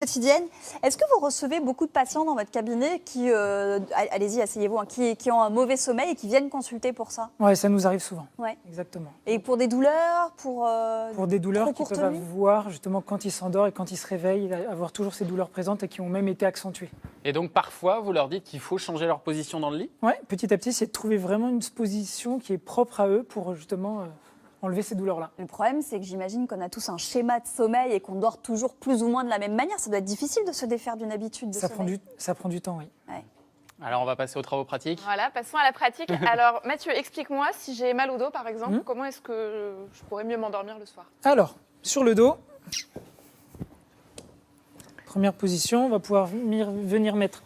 Quotidienne. Est-ce que vous recevez beaucoup de patients dans votre cabinet qui, allez-y, asseyez-vous, hein, qui ont un mauvais sommeil et qui viennent consulter pour ça? Oui, ça nous arrive souvent. Ouais. Exactement. Et pour des douleurs, pour des douleurs qu'ils peuvent nuit avoir justement quand ils s'endorment et quand ils se réveillent, avoir toujours ces douleurs présentes et qui ont même été accentuées. Et donc parfois, vous leur dites qu'il faut changer leur position dans le lit? Oui, petit à petit, c'est de trouver vraiment une position qui est propre à eux pour justement enlever ces douleurs-là. Le problème, c'est que j'imagine qu'on a tous un schéma de sommeil et qu'on dort toujours plus ou moins de la même manière. Ça doit être difficile de se défaire d'une habitude de sommeil. Ça prend du temps, oui. Ouais. Alors on va passer aux travaux pratiques. Voilà, passons à la pratique. Alors Mathieu, explique-moi, si j'ai mal au dos par exemple, comment est-ce que je pourrais mieux m'endormir le soir? Alors, sur le dos, première position, on va pouvoir venir mettre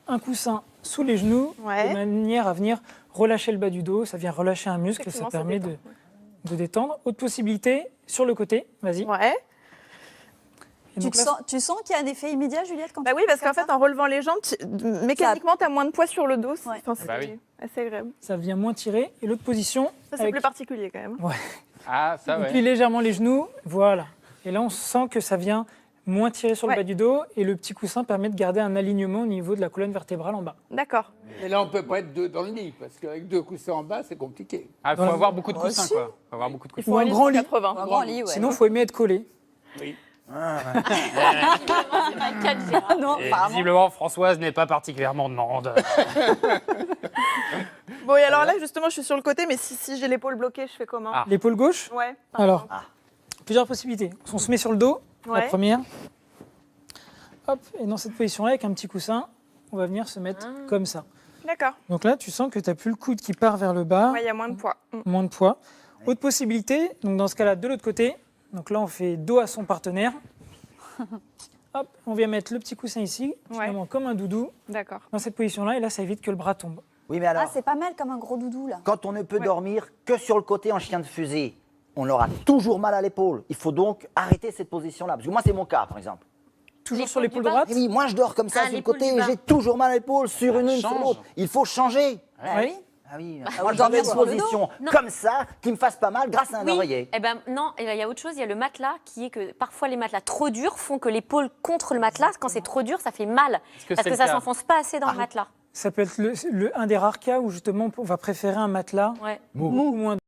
un coussin sous les genoux de manière à venir relâcher le bas du dos. Ça vient relâcher un muscle et ça permet de détendre. Autre possibilité, sur le côté, vas-y. Ouais. Tu sens qu'il y a un effet immédiat, Juliette, quand Bah oui, parce qu'en fait, en relevant les jambes, mécaniquement, tu as moins de poids sur le dos. Ouais. C'est oui. assez agréable. Ça vient moins tirer. Et l'autre position... Ça, c'est plus particulier quand même. Ouais. Ah, ça, On ouais. plie légèrement les genoux, voilà. Et là, on sent que ça vient moins tirer sur le bas du dos et le petit coussin permet de garder un alignement au niveau de la colonne vertébrale en bas. D'accord. Et là, on ne peut pas être deux dans le lit, parce qu'avec deux coussins en bas, c'est compliqué. Ah, il faut avoir beaucoup de coussins, si. quoi. Faut avoir beaucoup de Il coussins. faut Ou un grand lit. 80. un grand lit, ouais. Sinon, il faut aimer être collé. Oui. non, Et apparemment. visiblement, Françoise n'est pas particulièrement demande. Bon, et alors là, justement, je suis sur le côté, mais si j'ai l'épaule bloquée, je fais comment? Ah. L'épaule gauche. Ouais. Alors, plusieurs possibilités. On se met sur le dos, la Ouais. première. Hop, et dans cette position-là, avec un petit coussin, on va venir se mettre comme ça. D'accord. Donc là, tu sens que tu n'as plus le coude qui part vers le bas, Ouais, il y a moins de poids. moins de poids. Autre possibilité, donc dans ce cas-là, de l'autre côté, donc là, on fait dos à son partenaire. Hop, on vient mettre le petit coussin ici, finalement comme un doudou, D'accord. dans cette position-là, et là, ça évite que le bras tombe. Oui, mais alors, Ah, c'est pas mal comme un gros doudou, là. quand on ne peut dormir que sur le côté en chien de fusée, on aura toujours mal à l'épaule. Il faut donc arrêter cette position-là. Parce que moi, c'est mon cas, par exemple. Toujours sur l'épaule du bas. droite. Et oui, moi, je dors comme ça sur le l'épaule côté du et bas. j'ai toujours mal à l'épaule sur une sur change. l'autre. Il faut changer. Oui. Ah oui, ou moi, je dormir mets une sur le dos. position Non. comme ça qui me fasse pas mal grâce à un oreiller. Eh ben non, il y a autre chose, il y a le matelas qui est que parfois les matelas trop durs font que l'épaule contre le matelas, quand c'est trop dur, ça fait mal. que Parce c'est que le ça cas s'enfonce pas assez dans le matelas. Ça peut être un des rares cas où justement on va préférer un matelas Ouais. beaucoup moins